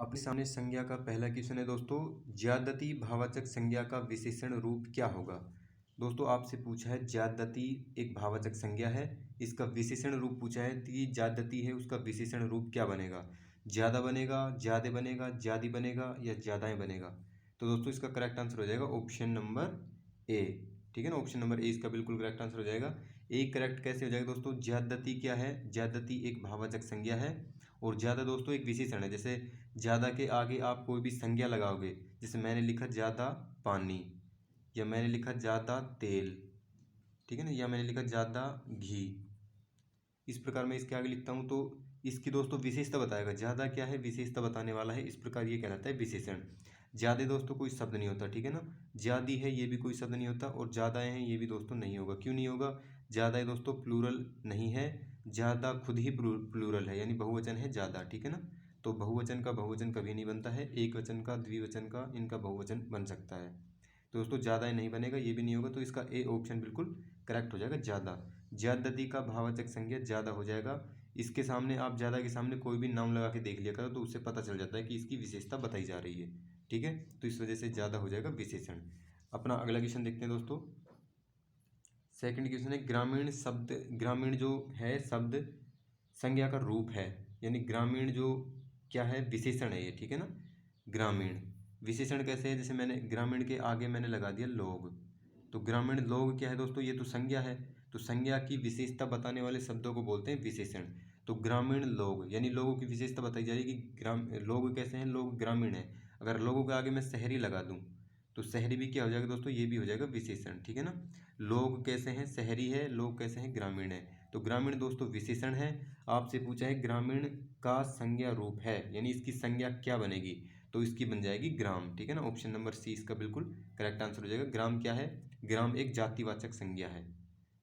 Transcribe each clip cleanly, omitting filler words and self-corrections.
अपने सामने संज्ञा का पहला क्वेश्चन है दोस्तों, ज्यादती भाववाचक संज्ञा का विशेषण रूप क्या होगा। दोस्तों आपसे पूछा है ज्यादती एक भाववाचक संज्ञा है, इसका विशेषण रूप पूछा है कि ज्यादती है उसका विशेषण रूप क्या बनेगा। ज्यादा बनेगा, ज्यादे बनेगा, ज्यादी बनेगा या ज्यादाएं बनेगा। तो दोस्तों इसका करेक्ट आंसर हो जाएगा ऑप्शन नंबर ए। ठीक है ना, ऑप्शन नंबर ए इसका बिल्कुल करेक्ट आंसर हो जाएगा। ए करेक्ट कैसे हो जाएगा दोस्तों, ज्यादती क्या है, ज्यादती एक भाववाचक संज्ञा है और ज्यादा दोस्तों एक विशेषण है। जैसे ज़्यादा के आगे आप कोई भी संज्ञा लगाओगे, जैसे मैंने लिखा ज़्यादा पानी, या मैंने लिखा ज़्यादा तेल, ठीक है ना, या मैंने लिखा ज़्यादा घी, इस प्रकार मैं इसके आगे लिखता हूँ तो इसकी दोस्तों विशेषता बताएगा। ज़्यादा क्या है, विशेषता बताने वाला है, इस प्रकार ये कहलाता है विशेषण। ज़्यादा दोस्तों कोई शब्द नहीं होता, ठीक है ना, ज़्यादी है ये भी कोई शब्द नहीं होता, और ज़्यादा हैं ये भी दोस्तों नहीं होगा। क्यों नहीं होगा, ज़्यादा है दोस्तों प्लूरल नहीं है, ज़्यादा खुद ही प्लूरल है यानी बहुवचन है ज़्यादा, ठीक है ना। तो बहुवचन का बहुवचन कभी नहीं बनता है, एक वचन का द्विवचन का इनका बहुवचन बन सकता है। तो दोस्तों ज़्यादा नहीं बनेगा, ये भी नहीं होगा, तो इसका ए ऑप्शन बिल्कुल करेक्ट हो जाएगा ज़्यादा। ज्यादती का भाववाचक संज्ञा ज़्यादा हो जाएगा। इसके सामने आप ज़्यादा के सामने कोई भी नाम लगा के देख लिया करो तो उससे पता चल जाता है कि इसकी विशेषता बताई जा रही है, ठीक है। तो इस वजह से ज़्यादा हो जाएगा विशेषण। अपना अगला क्वेश्चन देखते हैं दोस्तों। सेकंड क्वेश्चन है, ग्रामीण शब्द, ग्रामीण जो है शब्द संज्ञा का रूप है, यानी ग्रामीण जो क्या है विशेषण है ये, ठीक है ना। ग्रामीण विशेषण कैसे है, जैसे मैंने ग्रामीण के आगे मैंने लगा दिया लोग, तो ग्रामीण लोग क्या है दोस्तों, ये तो संज्ञा है, तो संज्ञा की विशेषता बताने वाले शब्दों को बोलते हैं विशेषण। तो ग्रामीण लोग यानी लोगों की विशेषता बताई जा रही है कि लोग कैसे हैं, लोग ग्रामीण हैं। अगर लोगों के आगे मैं शहरी लगा दूं तो शहरी भी क्या हो जाएगा दोस्तों, ये भी हो जाएगा विशेषण, ठीक है ना। लोग कैसे हैं, शहरी है, लोग कैसे हैं, ग्रामीण है। तो ग्रामीण दोस्तों विशेषण है। आपसे पूछा है ग्रामीण का संज्ञा रूप है, यानी इसकी संज्ञा क्या बनेगी, तो इसकी बन जाएगी ग्राम, ठीक है ना। ऑप्शन नंबर सी इसका बिल्कुल करेक्ट आंसर हो जाएगा। ग्राम क्या है, ग्राम एक जातिवाचक संज्ञा है,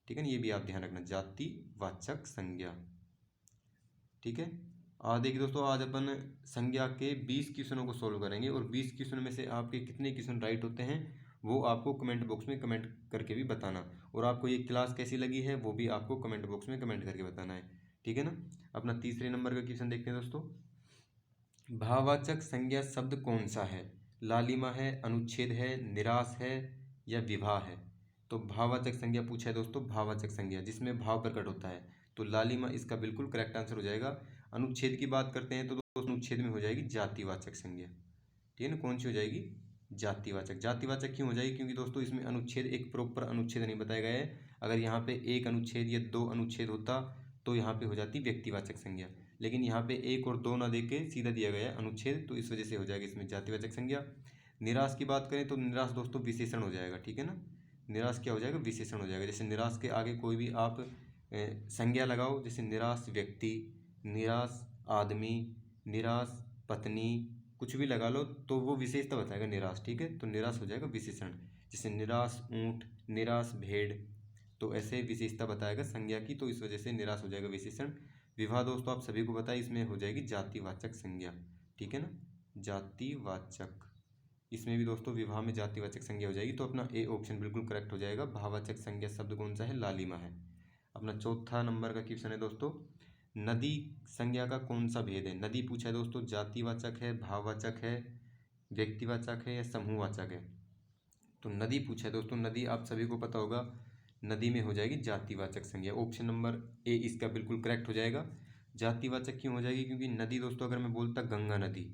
ठीक है ना, ये भी आप ध्यान रखना, जातिवाचक संज्ञा, ठीक है। देखिए दोस्तों आज अपन संज्ञा के 20 क्वेश्चनों को सोल्व करेंगे और 20 क्वेश्चन में से आपके कितने क्वेश्चन राइट होते हैं वो आपको कमेंट बॉक्स में कमेंट करके भी बताना, और आपको ये क्लास कैसी लगी है वो भी आपको कमेंट बॉक्स में कमेंट करके बताना है, ठीक है ना। अपना तीसरे नंबर का क्वेश्चन देखते हैं दोस्तों। भाववाचक संज्ञा शब्द कौन सा है, लालिमा है, अनुच्छेद है, निराश है या विवाह है। तो भाववाचक संज्ञा पूछा है दोस्तों, भाववाचक संज्ञा जिसमें भाव प्रकट होता है, तो लालिमा इसका बिल्कुल करेक्ट आंसर हो जाएगा। अनुच्छेद की बात करते हैं तो दोस्तों अनुच्छेद में हो जाएगी जातिवाचक संज्ञा, ठीक है ना। कौन सी हो जाएगी, जातिवाचक। जातिवाचक क्यों हो जाएगी, क्योंकि दोस्तों इसमें अनुच्छेद एक प्रॉपर अनुच्छेद नहीं बताया गया है। अगर यहाँ पे एक अनुच्छेद या दो अनुच्छेद होता तो यहाँ पे हो जाती व्यक्तिवाचक संज्ञा, लेकिन यहाँ पे एक और दो ना दे के सीधा दिया गया है अनुच्छेद, तो इस वजह से हो जाएगा इसमें जातिवाचक संज्ञा। निराश की बात करें तो निराश दोस्तों विशेषण हो जाएगा, ठीक है ना। निराश क्या हो जाएगा, विशेषण हो जाएगा। जैसे निराश के आगे कोई भी आप संज्ञा लगाओ, जैसे निराश व्यक्ति, निराश आदमी, निराश पत्नी, कुछ भी लगा लो तो वो विशेषता बताएगा निराश, ठीक है। तो निराश हो जाएगा विशेषण। जैसे निराश ऊंट, निराश भेड़, तो ऐसे विशेषता बताएगा संज्ञा की, तो इस वजह से निराश हो जाएगा विशेषण। विवाह दोस्तों आप सभी को पता है इसमें हो जाएगी जातिवाचक संज्ञा, ठीक है ना, जातिवाचक। इसमें भी दोस्तों विवाह में जातिवाचक संज्ञा हो जाएगी, तो अपना ए ऑप्शन बिल्कुल करेक्ट हो जाएगा। भाववाचक संज्ञा शब्द कौन सा है, लालिमा है। अपना चौथा नंबर का क्वेश्चन है दोस्तों, नदी संज्ञा का कौन सा भेद है। नदी पूछा है दोस्तों, जातिवाचक है, भाववाचक है, व्यक्तिवाचक है या समूहवाचक है। तो नदी पूछा है दोस्तों, नदी आप सभी को पता होगा, नदी में हो जाएगी जातिवाचक संज्ञा। ऑप्शन नंबर ए इसका बिल्कुल करेक्ट हो जाएगा। जातिवाचक क्यों हो जाएगी, क्योंकि नदी दोस्तों अगर मैं बोलता गंगा नदी,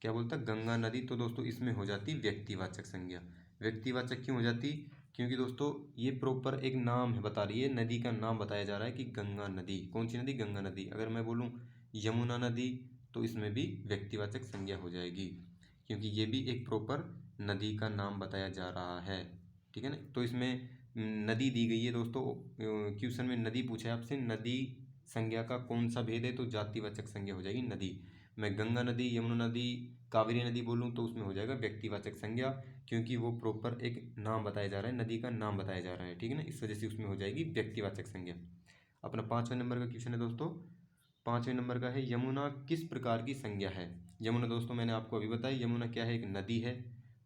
क्या बोलता गंगा नदी, तो दोस्तों इसमें हो जाती व्यक्तिवाचक संज्ञा। व्यक्तिवाचक क्यों हो जाती, क्योंकि दोस्तों ये प्रॉपर एक नाम है, बता रही है, नदी का नाम बताया जा रहा है कि गंगा नदी। कौन सी नदी, गंगा नदी। अगर मैं बोलूँ यमुना नदी तो इसमें भी व्यक्तिवाचक संज्ञा हो जाएगी, क्योंकि ये भी एक प्रॉपर नदी का नाम बताया जा रहा है, ठीक है ना। तो इसमें नदी दी गई है दोस्तों, क्वेश्चन में नदी पूछा है आपसे, नदी संज्ञा का कौन सा भेद है, तो जातिवाचक संज्ञा हो जाएगी नदी। मैं गंगा नदी, यमुना नदी, कावेरी नदी बोलूँ तो उसमें हो जाएगा व्यक्तिवाचक संज्ञा, क्योंकि वो प्रॉपर एक नाम बताया जा रहा है, नदी का नाम बताया जा रहा है, ठीक है ना, इस वजह से उसमें हो जाएगी व्यक्तिवाचक संज्ञा। अपना पाँचवें नंबर का क्वेश्चन है दोस्तों। पाँचवें नंबर का है, यमुना किस प्रकार की संज्ञा है। यमुना दोस्तों मैंने आपको अभी बताया, यमुना क्या है, एक नदी है।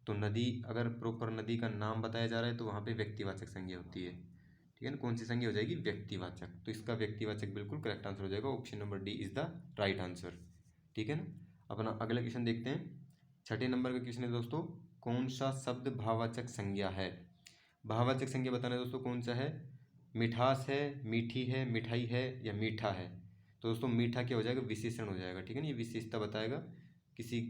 तो नदी अगर प्रॉपर नदी का नाम बताया जा रहा है तो वहाँ पे व्यक्तिवाचक संज्ञा होती है, ठीक है ना। कौन सी संज्ञा हो जाएगी, व्यक्तिवाचक। तो इसका व्यक्तिवाचक बिल्कुल करेक्ट आंसर हो जाएगा। Option number D is the right answer, ठीक है ना। अपना अगला क्वेश्चन देखते हैं। छठे नंबर का क्वेश्चन है दोस्तों, कौन सा शब्द भाववाचक संज्ञा है? भाववाचक संज्ञा बताना है दोस्तों कौन सा है? मिठास है, मीठी है, मिठाई है या मीठा है? तो दोस्तों मीठा क्या हो जाएगा? विशेषण हो जाएगा, ठीक है ना, ये विशेषता बताएगा किसी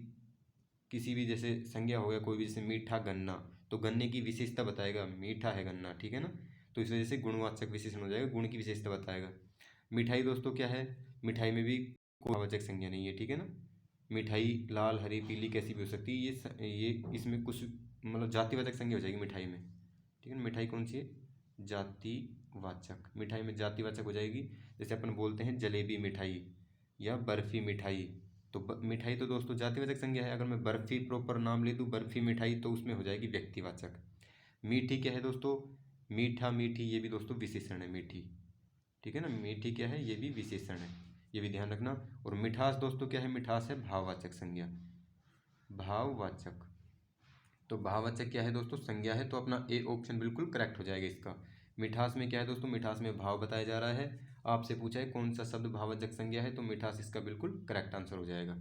किसी भी, जैसे संज्ञा हो गया कोई भी, जैसे मीठा गन्ना, तो गन्ने की विशेषता बताएगा, मीठा है गन्ना, ठीक है ना, तो इस वजह से गुणवाचक विशेषण हो जाएगा, गुण की विशेषता बताएगा। मिठाई दोस्तों क्या है? मिठाई में भी कोई भाववाचक संज्ञा नहीं है, ठीक है ना। मिठाई लाल, हरी, पीली कैसी भी हो सकती है, ये इसमें कुछ मतलब जातिवाचक संज्ञा हो जाएगी मिठाई में, ठीक है ना। मिठाई कौन सी है? जातिवाचक, मिठाई में जातिवाचक हो जाएगी। जैसे अपन बोलते हैं जलेबी मिठाई या बर्फी मिठाई, तो मिठाई तो दोस्तों जातिवाचक संज्ञा है। अगर मैं बर्फी प्रॉपर नाम ले दूँ, बर्फी मिठाई, तो उसमें हो जाएगी व्यक्तिवाचक। मीठी क्या है दोस्तों? मीठा, मीठी, ये भी दोस्तों विशेषण है मीठी, ठीक है ना। मीठी क्या है? ये भी विशेषण है, ये भी ध्यान रखना। और मिठास दोस्तों क्या है? मिठास है भाववाचक संज्ञा, भाववाचक। तो भाववाचक क्या है दोस्तों? संज्ञा है, तो अपना ए ऑप्शन बिल्कुल करेक्ट हो जाएगा इसका। मिठास में क्या है दोस्तों? मिठास में भाव बताया जा रहा है। आपसे पूछा है कौन सा शब्द भाववाचक संज्ञा है, तो मिठास इसका बिल्कुल करेक्ट आंसर हो जाएगा।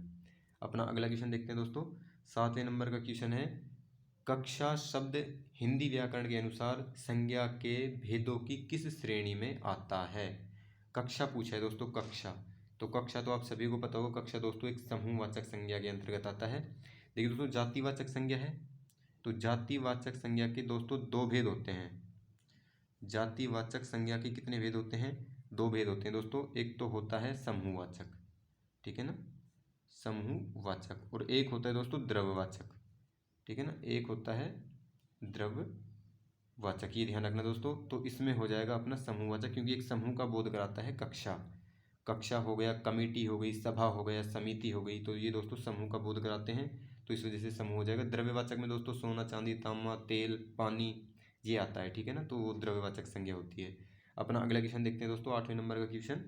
अपना अगला क्वेश्चन देखते हैं दोस्तों। 7वें नंबर का क्वेश्चन है, कक्षा शब्द हिंदी व्याकरण के अनुसार संज्ञा के भेदों की किस श्रेणी में आता है? कक्षा पूछा है दोस्तों, कक्षा। तो कक्षा तो आप सभी को पता होगा, कक्षा दोस्तों एक समूहवाचक संज्ञा के अंतर्गत आता है। देखिए दोस्तों, जातिवाचक संज्ञा है, तो जातिवाचक संज्ञा के दोस्तों दो भेद होते हैं। जातिवाचक संज्ञा के कितने भेद होते हैं? दो भेद होते हैं दोस्तों। एक तो होता है समूहवाचक, ठीक है ना, समूहवाचक, और एक होता है दोस्तों द्रव्यवाचक, ठीक है ना, एक होता है द्रव्यवाचक, ये ध्यान रखना दोस्तों। तो इसमें हो जाएगा अपना समूहवाचक, क्योंकि एक समूह का बोध कराता है कक्षा। कक्षा हो गया, कमेटी हो गई, सभा हो गया, समिति हो गई, तो ये दोस्तों समूह का बोध कराते हैं, तो इस वजह से समूह हो जाएगा। द्रव्यवाचक में दोस्तों सोना, चांदी, तांबा, तेल, पानी, ये आता है, ठीक है ना, तो वो द्रव्यवाचक संज्ञा होती है। अपना अगला क्वेश्चन देखते हैं दोस्तों, 8वें नंबर का क्वेश्चन।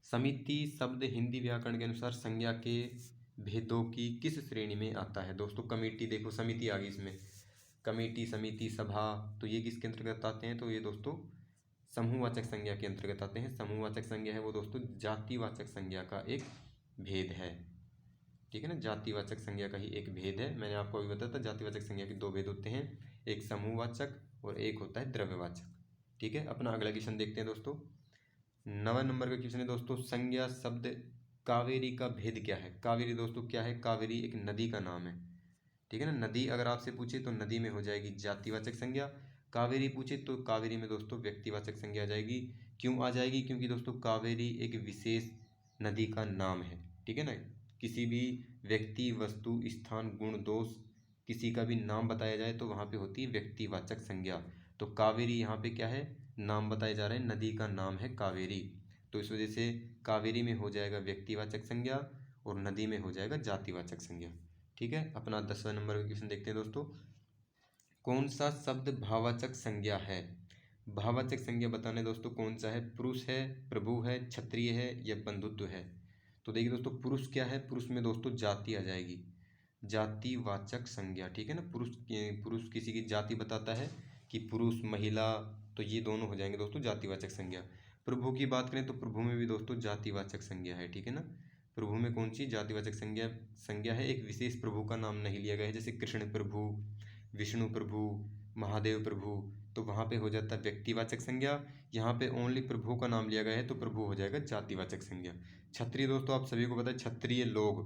समिति शब्द हिंदी व्याकरण के अनुसार संज्ञा के भेदों की किस श्रेणी में आता है? दोस्तों कमेटी, देखो समिति आ गई इसमें, कमेटी, समिति, सभा, तो ये किसके अंतर्गत आते हैं? तो ये दोस्तों समूहवाचक संज्ञा के अंतर्गत आते हैं। समूहवाचक संज्ञा है वो दोस्तों जातिवाचक संज्ञा का एक भेद है, ठीक है ना, जातिवाचक संज्ञा का ही एक भेद है। मैंने आपको अभी बताया था जातिवाचक संज्ञा के दो भेद होते हैं, एक समूहवाचक और एक होता है द्रव्यवाचक, ठीक है। अपना अगला क्वेश्चन देखते हैं दोस्तों। 9वें नंबर का क्वेश्चन है दोस्तों, संज्ञा शब्द कावेरी का भेद क्या है? कावेरी दोस्तों क्या है? कावेरी एक नदी का नाम है, ठीक है ना। नदी अगर आपसे पूछे तो नदी में हो जाएगी जातिवाचक संज्ञा, कावेरी पूछे तो कावेरी में दोस्तों व्यक्तिवाचक संज्ञा आ जाएगी। क्यों आ जाएगी? क्योंकि दोस्तों कावेरी एक विशेष नदी का नाम है, ठीक है ना। किसी भी व्यक्ति, वस्तु, स्थान, गुण, दोष, किसी का भी नाम बताया जाए तो वहाँ पे होती है व्यक्तिवाचक संज्ञा। तो कावेरी यहाँ पे क्या है? नाम बताया जा रहा है, नदी का नाम है कावेरी, तो इस वजह से कावेरी में हो जाएगा व्यक्तिवाचक संज्ञा और नदी में हो जाएगा जातिवाचक संज्ञा, ठीक है। अपना 10वां नंबर का क्वेश्चन देखते हैं दोस्तों। कौन सा शब्द भाववाचक संज्ञा है? भाववाचक संज्ञा बताने दोस्तों कौन सा है? पुरुष है, प्रभु है, क्षत्रिय है या बंधुत्व है? तो देखिए दोस्तों, पुरुष क्या है? पुरुष में दोस्तों जाति आ जाएगी, जातिवाचक संज्ञा, ठीक है ना। पुरुष किसी की जाति बताता है कि पुरुष, महिला, तो ये दोनों हो जाएंगे दोस्तों जातिवाचक संज्ञा। प्रभु की बात करें तो प्रभु में भी दोस्तों जातिवाचक संज्ञा है, ठीक है ना। प्रभु में कौन सी जातिवाचक संज्ञा है? एक विशेष प्रभु का नाम नहीं लिया गया है, जैसे कृष्ण प्रभु, विष्णु प्रभु, महादेव प्रभु, तो वहाँ पे हो जाता है व्यक्तिवाचक संज्ञा। यहाँ पे ओनली प्रभु का नाम लिया गया है तो प्रभु हो जाएगा जातिवाचक संज्ञा। क्षत्रिय दोस्तों आप सभी को पता है, क्षत्रिय लोग,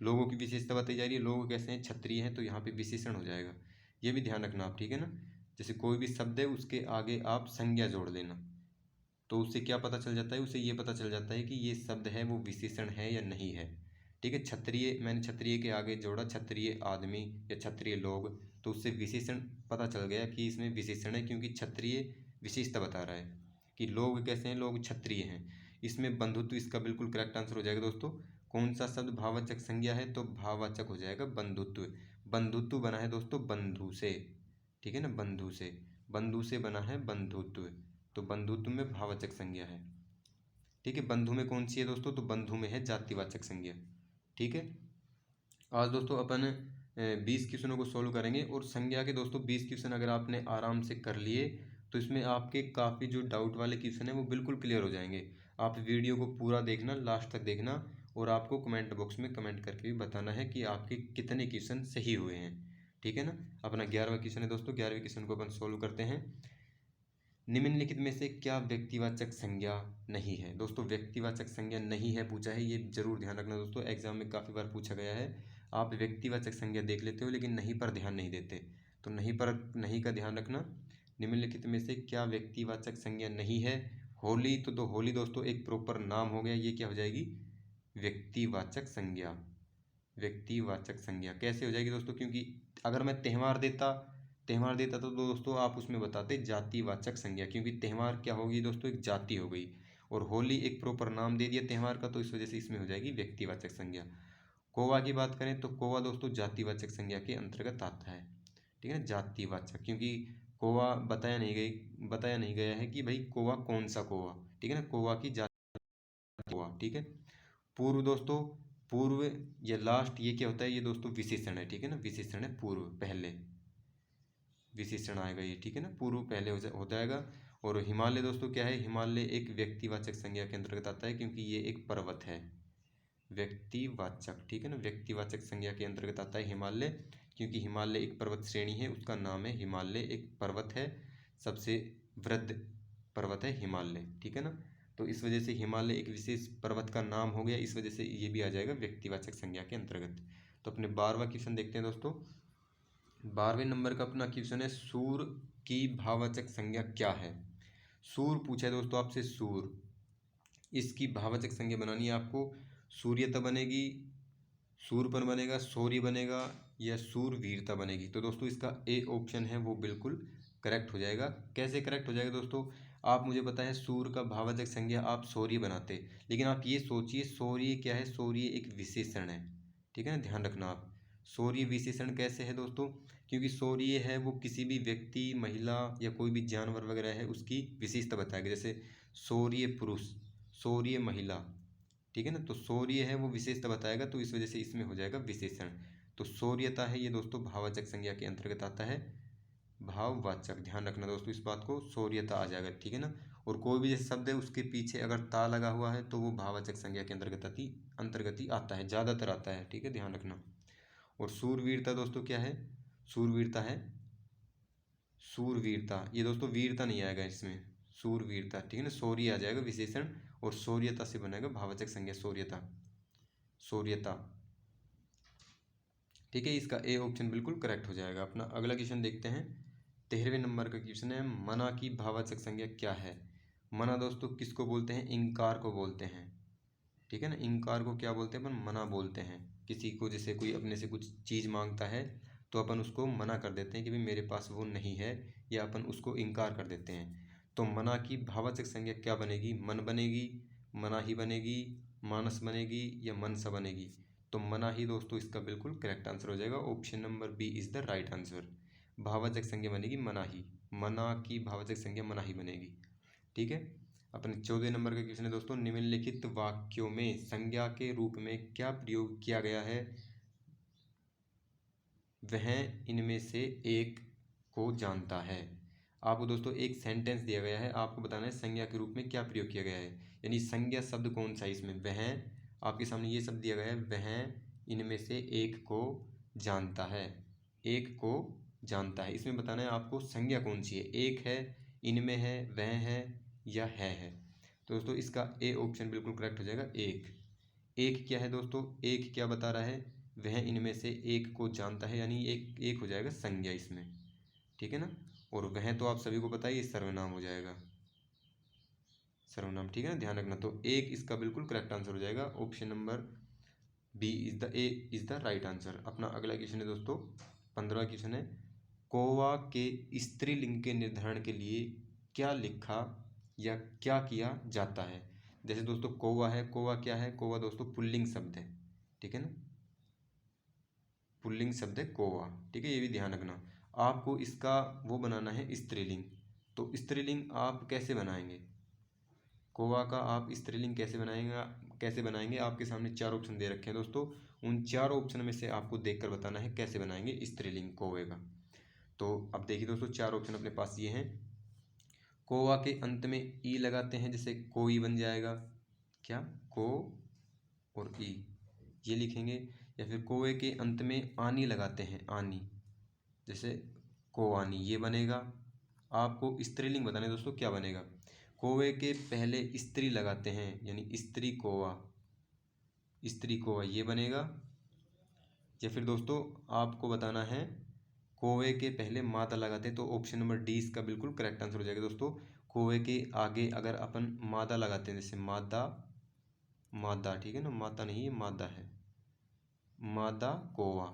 लोगों की विशेषता बताई जा रही है, लोग कैसे हैं? क्षत्रिय हैं, तो यहाँ पे विशेषण हो जाएगा, ये भी ध्यान रखना आप, ठीक है ना। जैसे कोई भी शब्द है उसके आगे आप संज्ञा जोड़ देना, तो उससे क्या पता चल जाता है? उसे ये पता चल जाता है कि ये शब्द है वो विशेषण है या नहीं है, ठीक है। क्षत्रिय, मैंने क्षत्रिय के आगे जोड़ा क्षत्रिय आदमी या क्षत्रिय लोग, तो उससे विशेषण पता चल गया कि इसमें विशेषण है, क्योंकि क्षत्रिय विशेषता बता रहा है कि लोग कैसे हैं, लोग क्षत्रिय हैं। इसमें बंधुत्व इसका बिल्कुल करेक्ट आंसर हो जाएगा दोस्तों। कौन सा शब्द भाववाचक संज्ञा है? तो भाववाचक हो जाएगा बंधुत्व। बंधुत्व बना है दोस्तों बंधु से, ठीक है ना, बंधु से, बंधु से बना है बंधुत्व, तो बंधुत्व में भाववाचक संज्ञा है, ठीक है। बंधु में कौन सी है दोस्तों? तो बंधु में है जातिवाचक संज्ञा, ठीक है। आज दोस्तों अपन 20 क्वेश्चनों को सोल्व करेंगे, और संज्ञा के दोस्तों 20 क्वेश्चन अगर आपने आराम से कर लिए तो इसमें आपके काफ़ी जो डाउट वाले क्वेश्चन हैं वो बिल्कुल क्लियर हो जाएंगे। आप वीडियो को पूरा देखना, लास्ट तक देखना, और आपको कमेंट बॉक्स में कमेंट करके भी बताना है कि आपके कितने क्वेश्चन सही हुए हैं। ठीक है ना। अपना 11वां क्वेश्चन है दोस्तों। 11वें क्वेश्चन को अपन सोल्व करते हैं। निम्नलिखित में से क्या व्यक्तिवाचक संज्ञा नहीं है। दोस्तों व्यक्तिवाचक संज्ञा नहीं है पूछा है, ये जरूर ध्यान रखना दोस्तों, एग्जाम में काफ़ी बार पूछा गया है। आप व्यक्तिवाचक संज्ञा देख लेते हो लेकिन नहीं पर ध्यान नहीं देते, तो नहीं पर नहीं का ध्यान रखना। निम्नलिखित में से क्या व्यक्तिवाचक संज्ञा नहीं है। होली, तो होली दोस्तों एक प्रॉपर नाम हो गया, ये क्या हो जाएगी, व्यक्तिवाचक संज्ञा। व्यक्तिवाचक संज्ञा कैसे हो जाएगी दोस्तों, क्योंकि अगर मैं त्यौहार देता तो दोस्तों आप उसमें बताते जातिवाचक संज्ञा, क्योंकि त्यौहार क्या होगी दोस्तों, एक जाति हो गई, और होली एक प्रॉपर नाम दे दिया त्यौहार का, तो इस वजह से इसमें हो जाएगी व्यक्तिवाचक संज्ञा। कौवा की बात करें तो कौवा दोस्तों जातिवाचक संज्ञा के अंतर्गत आता है। ठीक है ना, जातिवाचक, क्योंकि कौवा बताया नहीं गया है कि भाई कौवा कौन सा कौवा। ठीक है ना, कौवा की जाति कौवा। ठीक है। पूर्व दोस्तों, पूर्व या लास्ट ये क्या होता है, ये दोस्तों विशेषण है। ठीक है ना, विशेषण है पूर्व, पहले विशेषण आएगा ये। ठीक है ना, पूर्व पहले हो जाएगा। और हिमालय दोस्तों क्या है, हिमालय एक व्यक्तिवाचक संज्ञा के अंतर्गत आता है, क्योंकि ये एक पर्वत है। व्यक्तिवाचक, ठीक है ना, व्यक्तिवाचक संज्ञा के अंतर्गत आता है हिमालय, क्योंकि हिमालय एक पर्वत श्रेणी है, उसका नाम है हिमालय, एक पर्वत है, सबसे वृद्ध पर्वत है हिमालय। ठीक है ना, तो इस वजह से हिमालय एक विशेष पर्वत का नाम हो गया, इस वजह से ये भी आ जाएगा व्यक्तिवाचक संज्ञा के अंतर्गत। तो अपने 12वां क्वेश्चन देखते हैं दोस्तों। 12वें नंबर का अपना क्वेश्चन है, सूर की भाववाचक संज्ञा क्या है। सूर पूछा है दोस्तों आपसे, सूर, इसकी भाववाचक संज्ञा बनानी है आपको। सूर्यता बनेगी, सूरपन बनेगा, शौर्य बनेगा, या सूरवीरता बनेगी। तो दोस्तों इसका ए ऑप्शन है वो बिल्कुल करेक्ट हो जाएगा। कैसे करेक्ट हो जाएगा दोस्तों, आप मुझे पता है सूर का भाववाचक संज्ञा आप शौर्य बनाते, लेकिन आप ये सोचिए शौर्य क्या है, शौर्य एक विशेषण है। ठीक है ना, ध्यान रखना आप। शौर्य विशेषण कैसे है दोस्तों, क्योंकि शौर्य है वो किसी भी व्यक्ति, महिला या कोई भी जानवर वगैरह है उसकी विशेषता बताएगा, जैसे शौर्य पुरुष, शौर्य महिला। ठीक है ना, तो शौर्य है वो विशेषता बताएगा, तो इस वजह से इसमें हो जाएगा विशेषण। तो शौर्यता है ये दोस्तों भाववाचक संज्ञा के अंतर्गत आता है, भाववाचक, ध्यान रखना दोस्तों इस बात को, शौर्यता आ जाएगा। ठीक है ना, और कोई भी जैसे शब्द है उसके पीछे अगर ता लगा हुआ है तो वो भाववाचक संज्ञा के अंतर्गत ही आता है, ज़्यादातर आता है। ठीक है, ध्यान रखना। और शूरवीरता दोस्तों क्या है, शूरवीरता है, शूरवीरता, ये दोस्तों वीरता नहीं आएगा इसमें, शूरवीरता। ठीक है ना, शौर्य आ जाएगा विशेषण, और शौर्यता से बनेगा भाववाचक संज्ञा, शौर्यता, शौर्यता। ठीक है, इसका ए ऑप्शन बिल्कुल करेक्ट हो जाएगा। अपना अगला क्वेश्चन देखते हैं। 13वें नंबर का क्वेश्चन है, मना की भाववाचक संज्ञा क्या है। मना दोस्तों किसको बोलते हैं, इंकार को बोलते हैं। ठीक है ना, इंकार को क्या बोलते हैं, अपन मना बोलते हैं। किसी को जैसे कोई अपने से कुछ चीज़ मांगता है तो अपन उसको मना कर देते हैं कि भाई मेरे पास वो नहीं है, या अपन उसको इंकार कर देते हैं। तो मना की भाववाचक संज्ञा क्या बनेगी, मन बनेगी, मना ही बनेगी, मानस बनेगी, या मनसा बनेगी। तो मना ही दोस्तों इसका बिल्कुल करेक्ट आंसर हो जाएगा, option number B is the right answer. भाववाचक संज्ञा बनेगी मना ही, मना की भाववाचक संज्ञा मना ही बनेगी। ठीक है। अपने 14 नंबर का क्वेश्चन है दोस्तों, निम्नलिखित वाक्यों में संज्ञा के रूप में क्या प्रयोग किया गया है, वह इनमें से एक को जानता है। आपको दोस्तों एक सेंटेंस दिया गया है, आपको बताना है संज्ञा के रूप में क्या प्रयोग किया गया है, यानी संज्ञा शब्द कौन सा है इसमें। वह, आपके सामने ये शब्द दिया गया है, वह इनमें से एक को जानता है, एक को जानता है, इसमें बताना है आपको संज्ञा कौन सी है, एक है, इनमें है, वह है, या है। तो दोस्तों इसका ए ऑप्शन बिल्कुल करेक्ट हो जाएगा, एक। एक क्या है दोस्तों, एक क्या बता रहा है, वह इनमें से एक को जानता है, यानी एक एक हो जाएगा संज्ञा इसमें। ठीक है ना, और वह तो आप सभी को पता ही ये सर्वनाम हो जाएगा, सर्वनाम। ठीक है ना, ध्यान रखना। तो एक इसका बिल्कुल करेक्ट आंसर हो जाएगा, option number B is the right answer. अपना अगला क्वेश्चन है दोस्तों, 15वां क्वेश्चन है, कौवा के स्त्रीलिंग के निर्धारण के लिए क्या लिखा या क्या किया जाता है। जैसे दोस्तों कौवा है, कौवा क्या है, कौवा दोस्तों पुल्लिंग शब्द है। ठीक है ना, पुल्लिंग शब्द है कौवा। ठीक है, ये भी ध्यान रखना। आपको इसका वो बनाना है स्त्रीलिंग, तो स्त्रीलिंग आप कैसे बनाएंगे, कौवा का आप स्त्रीलिंग कैसे बनाएंगे, आपके सामने 4 ऑप्शन दे रखे हैं दोस्तों। उन 4 ऑप्शन में से आपको देखकर बताना है कैसे बनाएंगे स्त्रीलिंग कौवे का। तो अब देखिए दोस्तों 4 ऑप्शन अपने पास ये हैं। कौवा के अंत में ई लगाते हैं, जैसे कोई बन जाएगा, क्या, को और ई, ये लिखेंगे। या फिर कौवे के अंत में आनी लगाते हैं, आनी, जैसे कोआनी, ये बनेगा। आपको स्त्रीलिंग बताना है दोस्तों, क्या बनेगा। कौवे के पहले स्त्री लगाते हैं यानी स्त्री कौवा, स्त्री कौवा, ये बनेगा। या फिर दोस्तों आपको बताना है कौवे के पहले मादा लगाते हैं, तो ऑप्शन नंबर डी इसका बिल्कुल करेक्ट आंसर हो जाएगा दोस्तों। कौवे के आगे अगर अपन मादा लगाते हैं, जैसे मादा, मादा, ठीक है ना, माता नहीं, ये मादा है, मादा कौवा,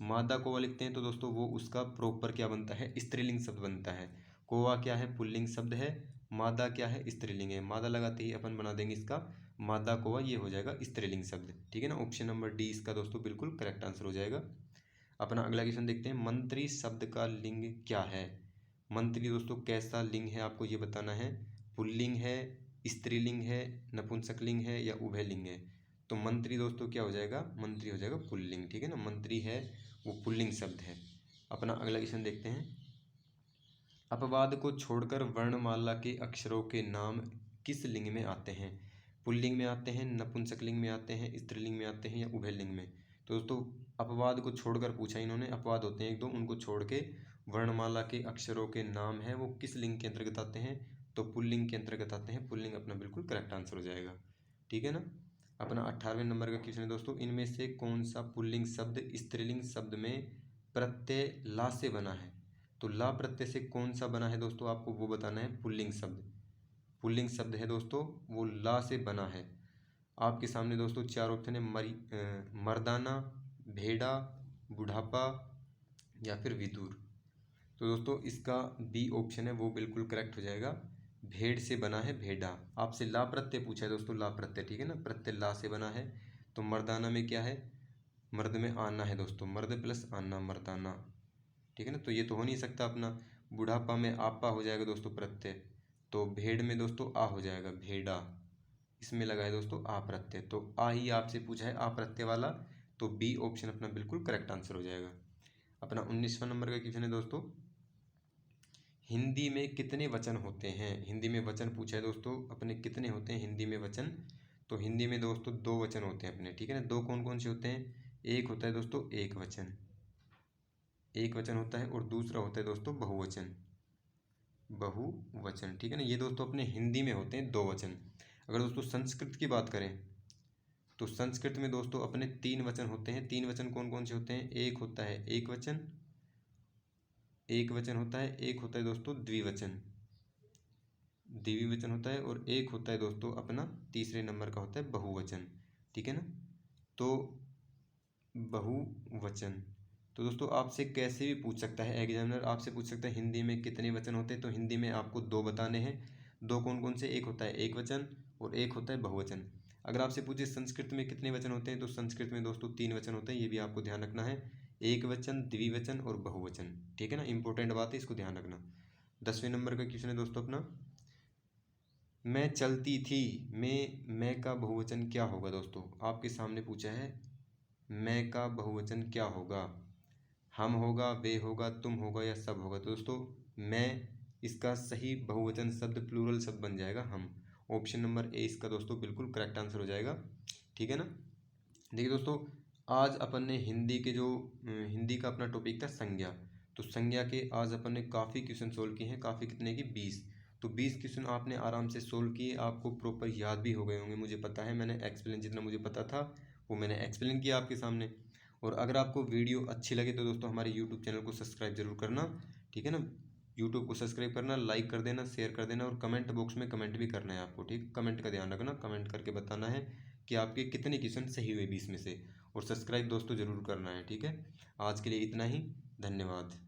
मादा कौवा लिखते हैं तो दोस्तों वो उसका प्रॉपर क्या बनता है, स्त्रीलिंग शब्द बनता है। कौवा क्या है, पुल्लिंग शब्द है। मादा क्या है, स्त्रीलिंग है। मादा लगाते ही अपन बना देंगे इसका मादा कौवा, ये हो जाएगा स्त्रीलिंग शब्द, ठीक है ना। ऑप्शन नंबर डी इसका दोस्तों बिल्कुल करेक्ट आंसर हो जाएगा। अपना अगला क्वेश्चन देखते हैं, मंत्री शब्द का लिंग क्या है। मंत्री दोस्तों कैसा लिंग है आपको ये बताना है। पुल्लिंग है, स्त्रीलिंग है, नपुंसकलिंग है या उभयलिंग है। तो मंत्री दोस्तों क्या हो जाएगा, मंत्री हो जाएगा पुल्लिंग, ठीक है ना, मंत्री है वो पुल्लिंग शब्द है। अपना अगला क्वेश्चन देखते हैं, अपवाद को छोड़कर वर्णमाला के अक्षरों के नाम किस लिंग में आते हैं। पुल्लिंग में आते हैं, नपुंसकलिंग में आते हैं, स्त्रीलिंग में आते हैं या उभयलिंग में। तो दोस्तों अपवाद को छोड़कर पूछा इन्होंने, अपवाद होते हैं एक दो, उनको छोड़ के वर्णमाला के अक्षरों के नाम है वो किस लिंग के अंतर्गत आते हैं, तो पुल्लिंग के अंतर्गत आते हैं। पुल्लिंग अपना बिल्कुल करेक्ट आंसर हो जाएगा, ठीक है ना। अपना 18वें नंबर का क्वेश्चन है दोस्तों, इनमें से कौन सा पुल्लिंग शब्द स्त्रीलिंग शब्द में प्रत्यय ला से बना है। तो ला प्रत्यय से कौन सा बना है दोस्तों, आपको वो बताना है। पुल्लिंग शब्द, पुल्लिंग शब्द है दोस्तों वो ला से बना है। आपके सामने दोस्तों चार ऑप्शन है, मर्दाना, भेड़ा, बुढ़ापा या फिर विदुर। तो दोस्तों इसका बी ऑप्शन है वो बिल्कुल करेक्ट हो जाएगा, भेड़ से बना है, भेड़ा। आपसे ला प्रत्यय पूछा है दोस्तों, ला प्रत्यय, ठीक है ना, प्रत्यय ला से बना है। तो मर्दाना में क्या है, मर्द में आना है दोस्तों, मर्द प्लस आना, मर्दाना, ठीक है ना। तो ये तो हो नहीं सकता अपना। बुढ़ापा में आपा हो जाएगा दोस्तों प्रत्यय, तो भेड़ में दोस्तों आ हो जाएगा, भेड़ा, इसमें लगा है दोस्तों आ प्रत्यय, तो आ ही आपसे पूछा है आ प्रत्यय वाला, तो बी ऑप्शन अपना बिल्कुल करेक्ट आंसर हो जाएगा। अपना 19वां नंबर का क्वेश्चन है दोस्तों, हिंदी में कितने वचन होते हैं। हिंदी में वचन पूछा है दोस्तों अपने, कितने होते हैं हिंदी में वचन। तो हिंदी में दोस्तों दो वचन होते हैं अपने, ठीक है ना। दो कौन कौन से होते हैं, एक होता है दोस्तों एक वचन, एक वचन होता है, और दूसरा होता है दोस्तों बहुवचन, बहुवचन, ठीक है ना। ये दोस्तों अपने हिंदी में होते हैं दो वचन। अगर दोस्तों संस्कृत की बात करें तो संस्कृत में दोस्तों अपने तीन वचन होते हैं। तीन वचन कौन कौन से होते हैं, एक होता है एक वचन, एक वचन होता है, एक होता है दोस्तों द्विवचन, द्विवचन होता है, और एक होता है दोस्तों अपना तीसरे नंबर का होता है बहुवचन, ठीक है ना। तो बहुवचन, तो दोस्तों आपसे कैसे भी पूछ सकता है एग्जामिनर, आपसे पूछ सकता है हिंदी में कितने वचन होते हैं, तो हिंदी में आपको दो बताने हैं। दो कौन कौन से, एक होता है एक वचन और एक होता है बहुवचन। अगर आपसे पूछे संस्कृत में कितने वचन होते हैं, तो संस्कृत में दोस्तों तीन वचन होते हैं, ये भी आपको ध्यान रखना है, एक वचन, द्विवचन और बहुवचन, ठीक है ना। इंपॉर्टेंट बात है, इसको ध्यान रखना। 10वें नंबर का क्वेश्चन है दोस्तों अपना, मैं चलती थी में मैं का बहुवचन क्या होगा। दोस्तों आपके सामने पूछा है मैं का बहुवचन क्या होगा, हम होगा, वे होगा, तुम होगा या सब होगा। तो दोस्तों मैं, इसका सही बहुवचन शब्द प्लूरल शब्द बन जाएगा हम। ऑप्शन नंबर ए इसका दोस्तों बिल्कुल करेक्ट आंसर हो जाएगा, ठीक है ना। देखिए दोस्तों आज अपन ने हिंदी के जो हिंदी का अपना टॉपिक था संज्ञा, तो संज्ञा के आज अपन ने काफ़ी क्वेश्चन सोल्व किए हैं, काफ़ी कितने की 20। तो 20 क्वेश्चन आपने आराम से सोल्व किए, आपको प्रॉपर याद भी हो गए होंगे, मुझे पता है। मैंने एक्सप्लेन जितना मुझे पता था वो मैंने एक्सप्लेन किया आपके सामने। और अगर आपको वीडियो अच्छी लगे तो दोस्तों हमारे यूट्यूब चैनल को सब्सक्राइब जरूर करना, ठीक है ना। यूट्यूब को सब्सक्राइब करना, लाइक कर देना, शेयर कर देना, और कमेंट बॉक्स में कमेंट भी करना है आपको, ठीक। कमेंट का ध्यान रखना, कमेंट करके बताना है कि आपके कितने क्वेश्चन सही हुए 20 में से। और सब्सक्राइब दोस्तों ज़रूर करना है, ठीक है। आज के लिए इतना ही, धन्यवाद।